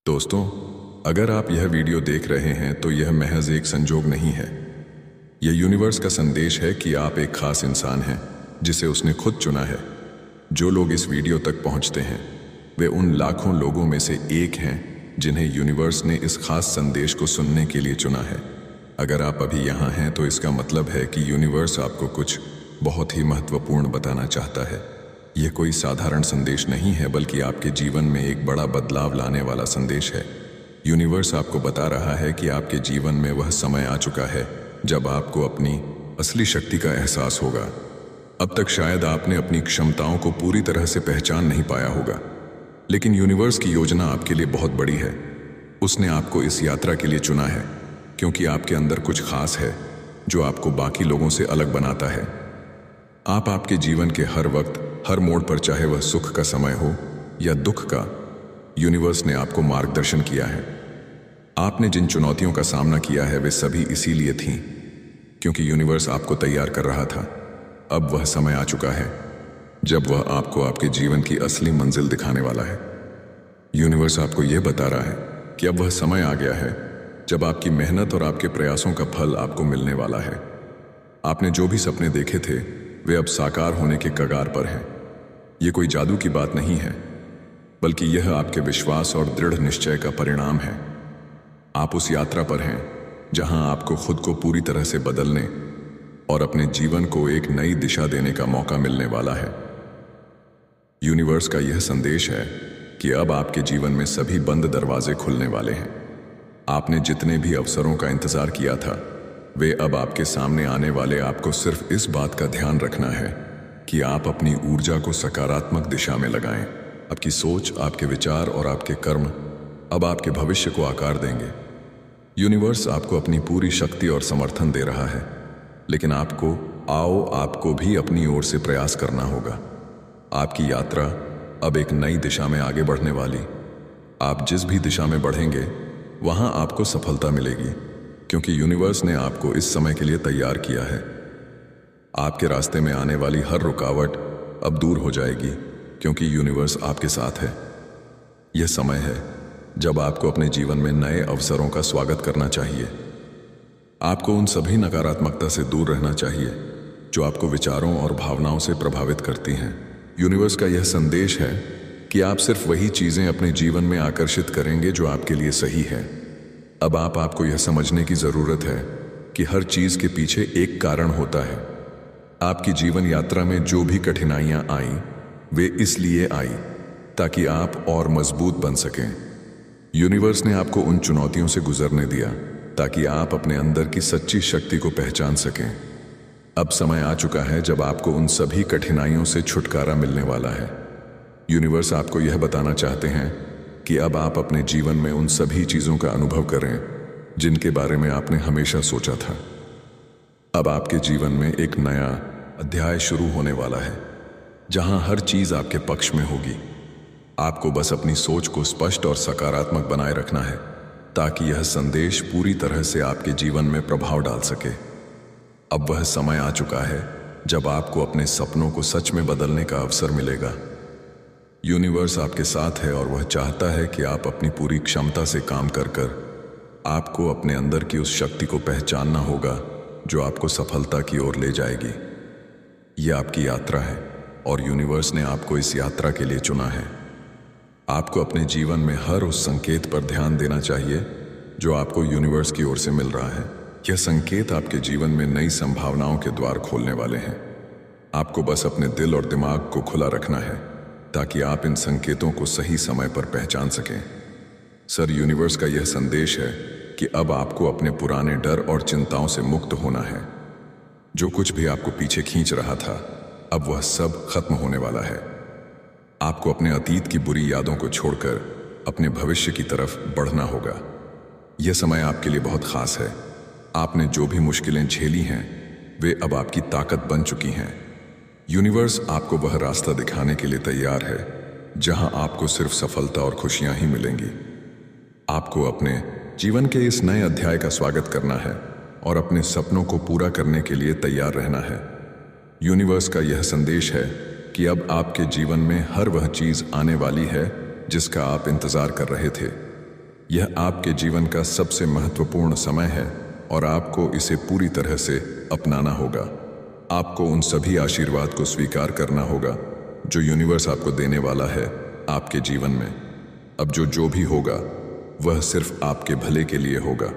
दोस्तों, अगर आप यह वीडियो देख रहे हैं तो यह महज एक संजोग नहीं है। यह यूनिवर्स का संदेश है कि आप एक खास इंसान हैं जिसे उसने खुद चुना है। जो लोग इस वीडियो तक पहुंचते हैं वे उन लाखों लोगों में से एक हैं जिन्हें यूनिवर्स ने इस खास संदेश को सुनने के लिए चुना है। अगर आप अभी यहाँ हैं तो इसका मतलब है कि यूनिवर्स आपको कुछ बहुत ही महत्वपूर्ण बताना चाहता है। यह कोई साधारण संदेश नहीं है, बल्कि आपके जीवन में एक बड़ा बदलाव लाने वाला संदेश है। यूनिवर्स आपको बता रहा है कि आपके जीवन में वह समय आ चुका है जब आपको अपनी असली शक्ति का एहसास होगा। अब तक शायद आपने अपनी क्षमताओं को पूरी तरह से पहचान नहीं पाया होगा, लेकिन यूनिवर्स की योजना आपके लिए बहुत बड़ी है। उसने आपको इस यात्रा के लिए चुना है क्योंकि आपके अंदर कुछ खास है जो आपको बाकी लोगों से अलग बनाता है। आप आपके जीवन के हर वक्त, हर मोड़ पर, चाहे वह सुख का समय हो या दुख का, यूनिवर्स ने आपको मार्गदर्शन किया है। आपने जिन चुनौतियों का सामना किया है वे सभी इसीलिए थीं क्योंकि यूनिवर्स आपको तैयार कर रहा था। अब वह समय आ चुका है जब वह आपको आपके जीवन की असली मंजिल दिखाने वाला है। यूनिवर्स आपको यह बता रहा है कि अब वह समय आ गया है जब आपकी मेहनत और आपके प्रयासों का फल आपको मिलने वाला है। आपने जो भी सपने देखे थे वे अब साकार होने के कगार पर हैं। ये कोई जादू की बात नहीं है, बल्कि यह आपके विश्वास और दृढ़ निश्चय का परिणाम है। आप उस यात्रा पर हैं जहां आपको खुद को पूरी तरह से बदलने और अपने जीवन को एक नई दिशा देने का मौका मिलने वाला है। यूनिवर्स का यह संदेश है कि अब आपके जीवन में सभी बंद दरवाजे खुलने वाले हैं। आपने जितने भी अवसरों का इंतजार किया था वे अब आपके सामने आने वाले। आपको सिर्फ इस बात का ध्यान रखना है कि आप अपनी ऊर्जा को सकारात्मक दिशा में लगाएं। आपकी सोच, आपके विचार और आपके कर्म अब आपके भविष्य को आकार देंगे। यूनिवर्स आपको अपनी पूरी शक्ति और समर्थन दे रहा है, लेकिन आपको भी अपनी ओर से प्रयास करना होगा। आपकी यात्रा अब एक नई दिशा में आगे बढ़ने वाली। आप जिस भी दिशा में बढ़ेंगे वहां आपको सफलता मिलेगी क्योंकि यूनिवर्स ने आपको इस समय के लिए तैयार किया है। आपके रास्ते में आने वाली हर रुकावट अब दूर हो जाएगी क्योंकि यूनिवर्स आपके साथ है। यह समय है जब आपको अपने जीवन में नए अवसरों का स्वागत करना चाहिए। आपको उन सभी नकारात्मकता से दूर रहना चाहिए जो आपको विचारों और भावनाओं से प्रभावित करती हैं। यूनिवर्स का यह संदेश है कि आप सिर्फ वही चीजें अपने जीवन में आकर्षित करेंगे जो आपके लिए सही है। अब आपको यह समझने की जरूरत है कि हर चीज के पीछे एक कारण होता है। आपकी जीवन यात्रा में जो भी कठिनाइयां आईं वे इसलिए आई ताकि आप और मजबूत बन सकें। यूनिवर्स ने आपको उन चुनौतियों से गुजरने दिया ताकि आप अपने अंदर की सच्ची शक्ति को पहचान सकें। अब समय आ चुका है जब आपको उन सभी कठिनाइयों से छुटकारा मिलने वाला है। यूनिवर्स आपको यह बताना चाहते हैं कि अब आप अपने जीवन में उन सभी चीजों का अनुभव करें जिनके बारे में आपने हमेशा सोचा था। अब आपके जीवन में एक नया अध्याय शुरू होने वाला है जहां हर चीज आपके पक्ष में होगी। आपको बस अपनी सोच को स्पष्ट और सकारात्मक बनाए रखना है ताकि यह संदेश पूरी तरह से आपके जीवन में प्रभाव डाल सके। अब वह समय आ चुका है जब आपको अपने सपनों को सच में बदलने का अवसर मिलेगा। यूनिवर्स आपके साथ है और वह चाहता है कि आप अपनी पूरी क्षमता से काम कर आपको अपने अंदर की उस शक्ति को पहचानना होगा जो आपको सफलता की ओर ले जाएगी। यह आपकी यात्रा है और यूनिवर्स ने आपको इस यात्रा के लिए चुना है। आपको अपने जीवन में हर उस संकेत पर ध्यान देना चाहिए जो आपको यूनिवर्स की ओर से मिल रहा है। यह संकेत आपके जीवन में नई संभावनाओं के द्वार खोलने वाले हैं। आपको बस अपने दिल और दिमाग को खुला रखना है ताकि आप इन संकेतों को सही समय पर पहचान सकें। सर, यूनिवर्स का यह संदेश है कि अब आपको अपने पुराने डर और चिंताओं से मुक्त होना है। जो कुछ भी आपको पीछे खींच रहा था अब वह सब खत्म होने वाला है। आपको अपने अतीत की बुरी यादों को छोड़कर अपने भविष्य की तरफ बढ़ना होगा। यह समय आपके लिए बहुत खास है। आपने जो भी मुश्किलें झेली हैं वे अब आपकी ताकत बन चुकी हैं। यूनिवर्स आपको वह रास्ता दिखाने के लिए तैयार है जहां आपको सिर्फ सफलता और खुशियां ही मिलेंगी। आपको अपने जीवन के इस नए अध्याय का स्वागत करना है और अपने सपनों को पूरा करने के लिए तैयार रहना है। यूनिवर्स का यह संदेश है कि अब आपके जीवन में हर वह चीज आने वाली है जिसका आप इंतजार कर रहे थे। यह आपके जीवन का सबसे महत्वपूर्ण समय है और आपको इसे पूरी तरह से अपनाना होगा। आपको उन सभी आशीर्वाद को स्वीकार करना होगा जो यूनिवर्स आपको देने वाला है आपके जीवन में। अब जो भी होगा वह सिर्फ आपके भले के लिए होगा।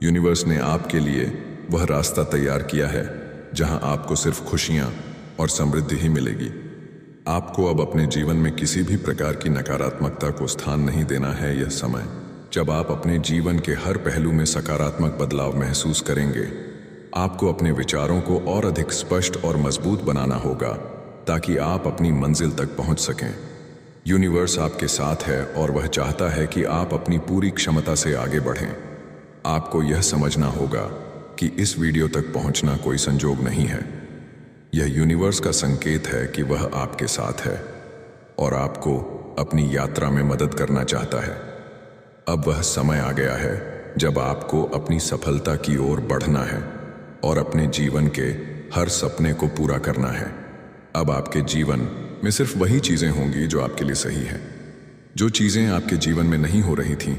यूनिवर्स ने आपके लिए वह रास्ता तैयार किया है जहां आपको सिर्फ खुशियां और समृद्धि ही मिलेगी। आपको अब अपने जीवन में किसी भी प्रकार की नकारात्मकता को स्थान नहीं देना है। यह समय जब आप अपने जीवन के हर पहलू में सकारात्मक बदलाव महसूस करेंगे। आपको अपने विचारों को और अधिक स्पष्ट और मजबूत बनाना होगा ताकि आप अपनी मंजिल तक पहुंच सकें। यूनिवर्स आपके साथ है और वह चाहता है कि आप अपनी पूरी क्षमता से आगे बढ़ें। आपको यह समझना होगा कि इस वीडियो तक पहुंचना कोई संजोग नहीं है। यह यूनिवर्स का संकेत है कि वह आपके साथ है और आपको अपनी यात्रा में मदद करना चाहता है। अब वह समय आ गया है जब आपको अपनी सफलता की ओर बढ़ना है और अपने जीवन के हर सपने को पूरा करना है। अब आपके जीवन में सिर्फ वही चीजें होंगी जो आपके लिए सही हैं। जो चीजें आपके जीवन में नहीं हो रही थीं,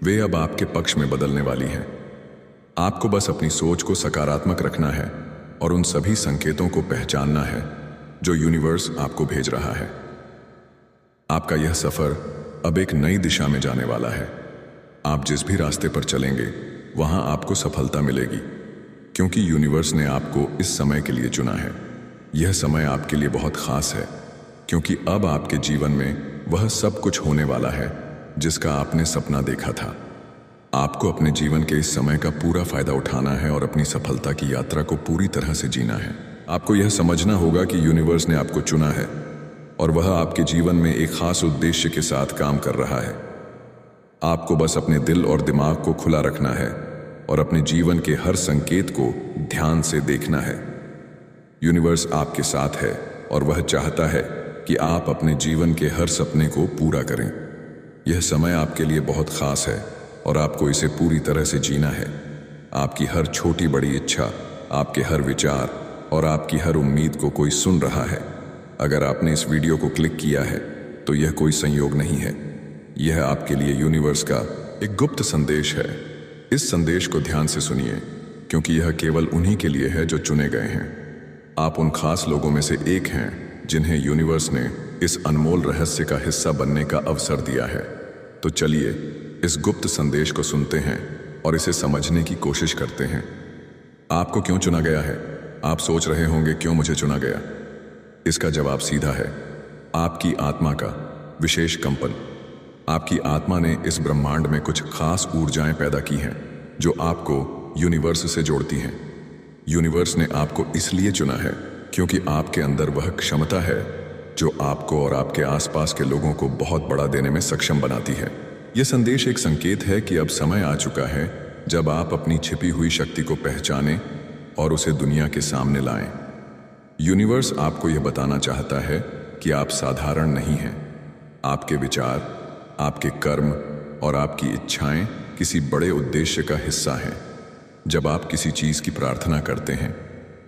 वे अब आपके पक्ष में बदलने वाली हैं। आपको बस अपनी सोच को सकारात्मक रखना है और उन सभी संकेतों को पहचानना है जो यूनिवर्स आपको भेज रहा है। आपका यह सफर अब एक नई दिशा में जाने वाला है। आप जिस भी रास्ते पर चलेंगे वहां आपको सफलता मिलेगी, क्योंकि यूनिवर्स ने आपको इस समय के लिए चुना है। यह समय आपके लिए बहुत खास है क्योंकि अब आपके जीवन में वह सब कुछ होने वाला है जिसका आपने सपना देखा था। आपको अपने जीवन के इस समय का पूरा फायदा उठाना है और अपनी सफलता की यात्रा को पूरी तरह से जीना है। आपको यह समझना होगा कि यूनिवर्स ने आपको चुना है और वह आपके जीवन में एक खास उद्देश्य के साथ काम कर रहा है। आपको बस अपने दिल और दिमाग को खुला रखना है और अपने जीवन के हर संकेत को ध्यान से देखना है। यूनिवर्स आपके साथ है और वह चाहता है कि आप अपने जीवन के हर सपने को पूरा करें। यह समय आपके लिए बहुत खास है और आपको इसे पूरी तरह से जीना है। आपकी हर छोटी बड़ी इच्छा, आपके हर विचार और आपकी हर उम्मीद को कोई सुन रहा है। अगर आपने इस वीडियो को क्लिक किया है तो यह कोई संयोग नहीं है। यह आपके लिए यूनिवर्स का एक गुप्त संदेश है। इस संदेश को ध्यान से सुनिए क्योंकि यह केवल उन्हीं के लिए है जो चुने गए हैं। आप उन खास लोगों में से एक हैं जिन्हें यूनिवर्स ने इस अनमोल रहस्य का हिस्सा बनने का अवसर दिया है। तो चलिए इस गुप्त संदेश को सुनते हैं और इसे समझने की कोशिश करते हैं। आपको क्यों चुना गया है? आप सोच रहे होंगे क्यों मुझे चुना गया? इसका जवाब सीधा है, आपकी आत्मा का विशेष कंपन। आपकी आत्मा ने इस ब्रह्मांड में कुछ खास ऊर्जाएं पैदा की हैं जो आपको यूनिवर्स से जोड़ती हैं। यूनिवर्स ने आपको इसलिए चुना है क्योंकि आपके अंदर वह क्षमता है जो आपको और आपके आसपास के लोगों को बहुत बड़ा देने में सक्षम बनाती है। यह संदेश एक संकेत है कि अब समय आ चुका है जब आप अपनी छिपी हुई शक्ति को पहचानें और उसे दुनिया के सामने लाएं। यूनिवर्स आपको यह बताना चाहता है कि आप साधारण नहीं हैं। आपके विचार, आपके कर्म और आपकी इच्छाएं किसी बड़े उद्देश्य का हिस्सा हैं। जब आप किसी चीज की प्रार्थना करते हैं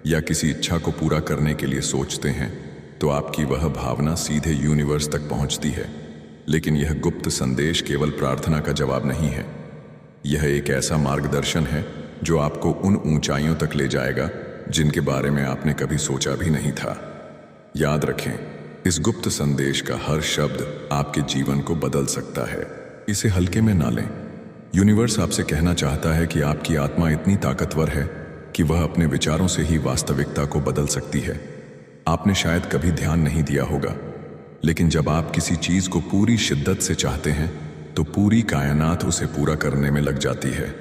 या किसी इच्छा को पूरा करने के लिए सोचते हैं तो आपकी वह भावना सीधे यूनिवर्स तक पहुंचती है। लेकिन यह गुप्त संदेश केवल प्रार्थना का जवाब नहीं है। यह एक ऐसा मार्गदर्शन है जो आपको उन ऊंचाइयों तक ले जाएगा जिनके बारे में आपने कभी सोचा भी नहीं था। याद रखें, इस गुप्त संदेश का हर शब्द आपके जीवन को बदल सकता है। इसे हल्के में ना लें। यूनिवर्स आपसे कहना चाहता है कि आपकी आत्मा इतनी ताकतवर है कि वह अपने विचारों से ही वास्तविकता को बदल सकती है। आपने शायद कभी ध्यान नहीं दिया होगा, लेकिन जब आप किसी चीज को पूरी शिद्दत से चाहते हैं तो पूरी कायनात उसे पूरा करने में लग जाती है।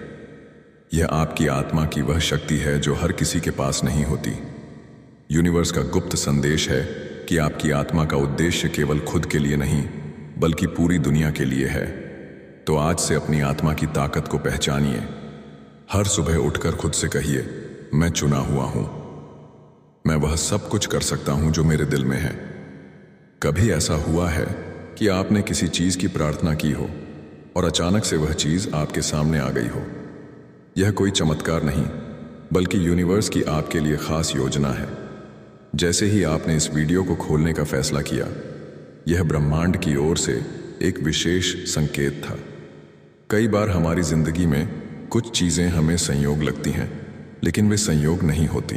यह आपकी आत्मा की वह शक्ति है जो हर किसी के पास नहीं होती। यूनिवर्स का गुप्त संदेश है कि आपकी आत्मा का उद्देश्य केवल खुद के लिए नहीं बल्कि पूरी दुनिया के लिए है। तो आज से अपनी आत्मा की ताकत को पहचानिए। हर सुबह उठकर खुद से कहिए, मैं चुना हुआ हूं। मैं वह सब कुछ कर सकता हूं जो मेरे दिल में है। कभी ऐसा हुआ है कि आपने किसी चीज की प्रार्थना की हो और अचानक से वह चीज आपके सामने आ गई हो? यह कोई चमत्कार नहीं बल्कि यूनिवर्स की आपके लिए खास योजना है। जैसे ही आपने इस वीडियो को खोलने का फैसला किया, यह ब्रह्मांड की ओर से एक विशेष संकेत था। कई बार हमारी जिंदगी में कुछ चीजें हमें संयोग लगती हैं, लेकिन वे संयोग नहीं होती।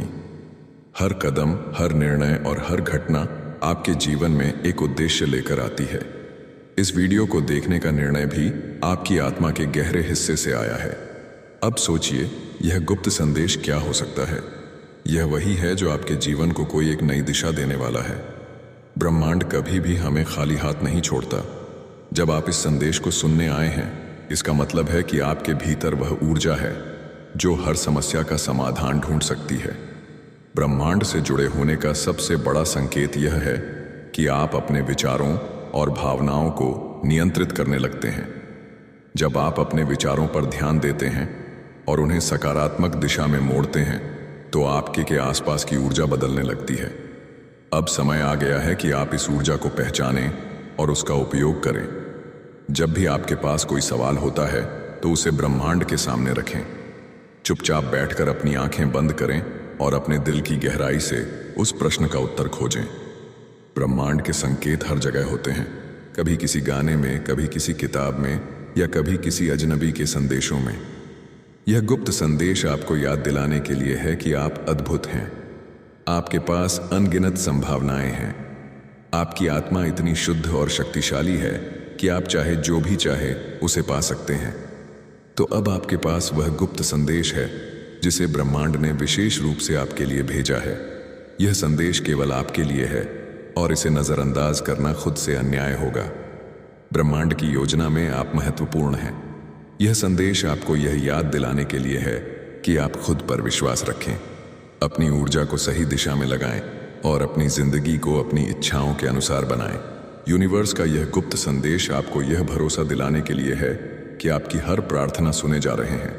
हर कदम, हर निर्णय और हर घटना आपके जीवन में एक उद्देश्य लेकर आती है। इस वीडियो को देखने का निर्णय भी आपकी आत्मा के गहरे हिस्से से आया है। अब सोचिए, यह गुप्त संदेश क्या हो सकता है? यह वही है जो आपके जीवन को कोई एक नई दिशा देने वाला है। ब्रह्मांड कभी भी हमें खाली हाथ नहीं छोड़ता। जब आप इस संदेश को सुनने आए हैं, इसका मतलब है कि आपके भीतर वह ऊर्जा है जो हर समस्या का समाधान ढूंढ सकती है। ब्रह्मांड से जुड़े होने का सबसे बड़ा संकेत यह है कि आप अपने विचारों और भावनाओं को नियंत्रित करने लगते हैं। जब आप अपने विचारों पर ध्यान देते हैं और उन्हें सकारात्मक दिशा में मोड़ते हैं, तो आपके के आसपास की ऊर्जा बदलने लगती है। अब समय आ गया है कि आप इस ऊर्जा को पहचानें और उसका उपयोग करें। जब भी आपके पास कोई सवाल होता है, तो उसे ब्रह्मांड के सामने रखें। चुपचाप बैठकर अपनी आंखें बंद करें और अपने दिल की गहराई से उस प्रश्न का उत्तर खोजें। ब्रह्मांड के संकेत हर जगह होते हैं, कभी किसी गाने में, कभी किसी किताब में, या कभी किसी अजनबी के संदेशों में। यह गुप्त संदेश आपको याद दिलाने के लिए है कि आप अद्भुत हैं। आपके पास अनगिनत संभावनाएं हैं। आपकी आत्मा इतनी शुद्ध और शक्तिशाली है कि आप चाहे जो भी चाहे उसे पा सकते हैं। तो अब आपके पास वह गुप्त संदेश है जिसे ब्रह्मांड ने विशेष रूप से आपके लिए भेजा है। यह संदेश केवल आपके लिए है और इसे नजरअंदाज करना खुद से अन्याय होगा। ब्रह्मांड की योजना में आप महत्वपूर्ण हैं। यह संदेश आपको यह याद दिलाने के लिए है कि आप खुद पर विश्वास रखें, अपनी ऊर्जा को सही दिशा में लगाएं और अपनी जिंदगी को अपनी इच्छाओं के अनुसार बनाएं। यूनिवर्स का यह गुप्त संदेश आपको यह भरोसा दिलाने के लिए है कि आपकी हर प्रार्थना सुने जा रहे हैं।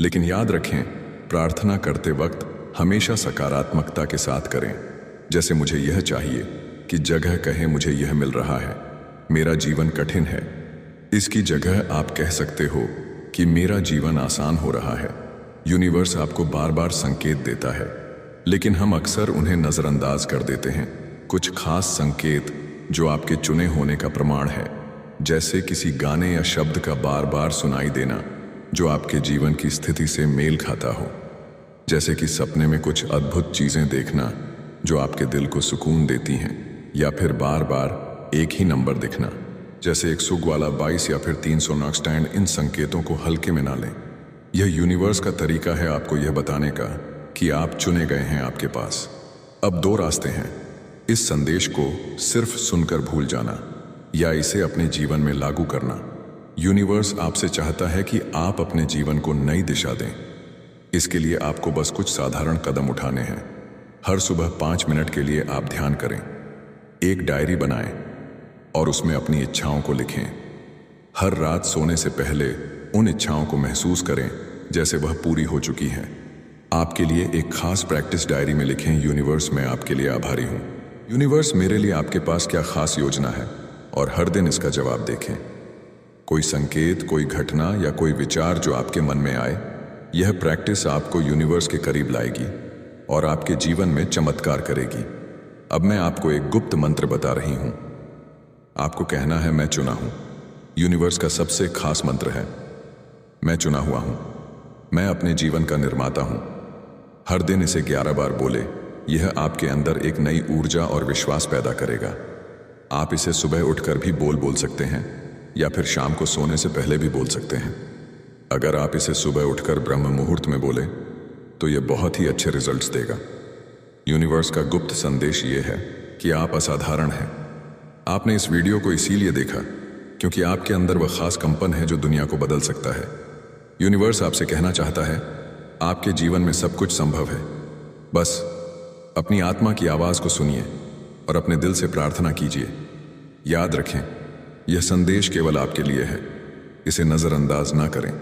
लेकिन याद रखें, प्रार्थना करते वक्त हमेशा सकारात्मकता के साथ करें। जैसे मुझे यह चाहिए कि जगह कहे मुझे यह मिल रहा है, मेरा जीवन कठिन है। इसकी जगह आप कह सकते हो कि मेरा जीवन आसान हो रहा है। यूनिवर्स आपको बार बार संकेत देता है, लेकिन हम अक्सर उन्हें नजरअंदाज कर देते हैं। कुछ खास संकेत जो आपके चुने होने का प्रमाण है, जैसे किसी गाने या शब्द का बार बार सुनाई देना जो आपके जीवन की स्थिति से मेल खाता हो, जैसे कि सपने में कुछ अद्भुत चीजें देखना जो आपके दिल को सुकून देती हैं, या फिर बार बार एक ही नंबर दिखना, जैसे 100 वाला 22 या फिर 300 नॉक स्टैंड। इन संकेतों को हल्के में ना लें। यह यूनिवर्स का तरीका है आपको यह बताने का कि आप चुने गए हैं। आपके पास अब 2 रास्ते हैं, इस संदेश को सिर्फ सुनकर भूल जाना या इसे अपने जीवन में लागू करना। यूनिवर्स आपसे चाहता है कि आप अपने जीवन को नई दिशा दें। इसके लिए आपको बस कुछ साधारण कदम उठाने हैं। हर सुबह 5 मिनट के लिए आप ध्यान करें, एक डायरी बनाएं और उसमें अपनी इच्छाओं को लिखें। हर रात सोने से पहले उन इच्छाओं को महसूस करें जैसे वह पूरी हो चुकी हैं। आपके लिए एक खास प्रैक्टिस डायरी में लिखें, यूनिवर्स मैं आपके लिए आभारी हूँ। यूनिवर्स मेरे लिए आपके पास क्या खास योजना है, और हर दिन इसका जवाब देखें। कोई संकेत, कोई घटना या कोई विचार जो आपके मन में आए, यह प्रैक्टिस आपको यूनिवर्स के करीब लाएगी और आपके जीवन में चमत्कार करेगी। अब मैं आपको एक गुप्त मंत्र बता रही हूं। आपको कहना है, मैं चुना हूं। यूनिवर्स का सबसे खास मंत्र है, मैं चुना हुआ हूं, मैं अपने जीवन का निर्माता हूं। हर दिन इसे 11 बार बोले। यह आपके अंदर एक नई ऊर्जा और विश्वास पैदा करेगा। आप इसे सुबह उठकर भी बोल सकते हैं या फिर शाम को सोने से पहले भी बोल सकते हैं। अगर आप इसे सुबह उठकर ब्रह्म मुहूर्त में बोले तो यह बहुत ही अच्छे रिजल्ट्स देगा। यूनिवर्स का गुप्त संदेश ये है कि आप असाधारण हैं। आपने इस वीडियो को इसीलिए देखा क्योंकि आपके अंदर वह खास कंपन है जो दुनिया को बदल सकता है। यूनिवर्स आपसे कहना चाहता है, आपके जीवन में सब कुछ संभव है। बस अपनी आत्मा की आवाज को सुनिए और अपने दिल से प्रार्थना कीजिए। याद रखें, यह संदेश केवल आपके लिए है, इसे नजरअंदाज ना करें।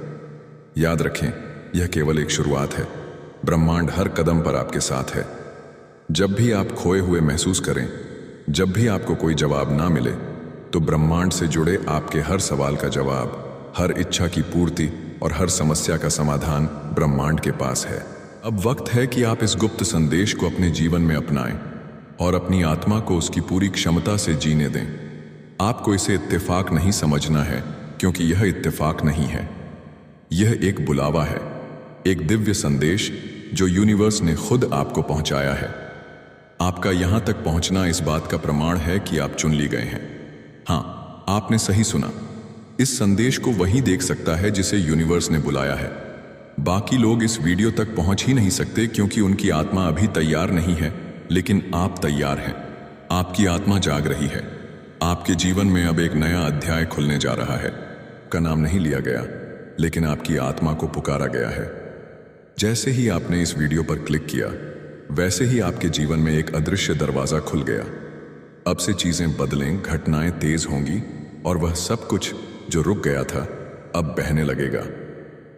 याद रखें, यह केवल एक शुरुआत है। ब्रह्मांड हर कदम पर आपके साथ है। जब भी आप खोए हुए महसूस करें, जब भी आपको कोई जवाब ना मिले, तो ब्रह्मांड से जुड़े आपके हर सवाल का जवाब, हर इच्छा की पूर्ति और हर समस्या का समाधान ब्रह्मांड के पास है। अब वक्त है कि आप इस गुप्त संदेश को अपने जीवन में अपनाएं और अपनी आत्मा को उसकी पूरी क्षमता से जीने दें। आपको इसे इत्तेफाक नहीं समझना है, क्योंकि यह इत्तेफाक नहीं है। यह एक बुलावा है, एक दिव्य संदेश जो यूनिवर्स ने खुद आपको पहुंचाया है। आपका यहां तक पहुंचना इस बात का प्रमाण है कि आप चुन ली गए हैं। हाँ, आपने सही सुना। इस संदेश को वही देख सकता है जिसे यूनिवर्स ने बुलाया है। बाकी लोग इस वीडियो तक पहुंच ही नहीं सकते क्योंकि उनकी आत्मा अभी तैयार नहीं है, लेकिन आप तैयार हैं। आपकी आत्मा जाग रही है। आपके जीवन में अब एक नया अध्याय खुलने जा रहा है। का नाम नहीं लिया गया, लेकिन आपकी आत्मा को पुकारा गया है। जैसे ही आपने इस वीडियो पर क्लिक किया, वैसे ही आपके जीवन में एक अदृश्य दरवाजा खुल गया। अब से चीजें बदलें, घटनाएं तेज होंगी और वह सब कुछ जो रुक गया था अब बहने लगेगा,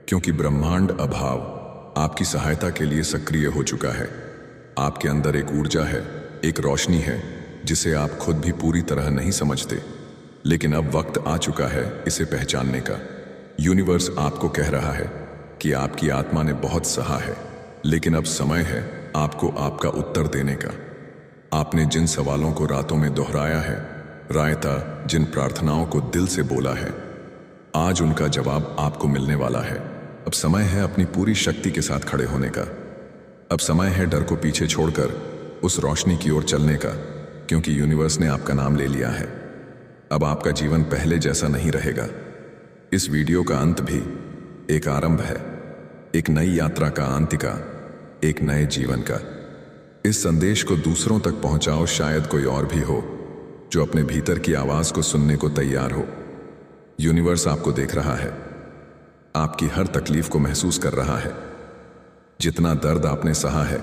क्योंकि ब्रह्मांड अभाव आपकी सहायता के लिए सक्रिय हो चुका है। आपके अंदर एक ऊर्जा है, एक रोशनी है जिसे आप खुद भी पूरी तरह नहीं समझते, लेकिन अब वक्त आ चुका है इसे पहचानने का। यूनिवर्स आपको कह रहा है कि आपकी आत्मा ने बहुत सहा है, लेकिन अब समय है आपको आपका उत्तर देने का। आपने जिन सवालों को रातों में दोहराया है, रायता जिन प्रार्थनाओं को दिल से बोला है, आज उनका जवाब आपको मिलने वाला है। अब समय है अपनी पूरी शक्ति के साथ खड़े होने का। अब समय है डर को पीछे छोड़कर उस रोशनी की ओर चलने का, क्योंकि यूनिवर्स ने आपका नाम ले लिया है। अब आपका जीवन पहले जैसा नहीं रहेगा। इस वीडियो का अंत भी एक आरंभ है, एक नई यात्रा का अंतिका, एक नए जीवन का। इस संदेश को दूसरों तक पहुंचाओ, शायद कोई और भी हो जो अपने भीतर की आवाज को सुनने को तैयार हो। यूनिवर्स आपको देख रहा है, आपकी हर तकलीफ को महसूस कर रहा है। जितना दर्द आपने सहा है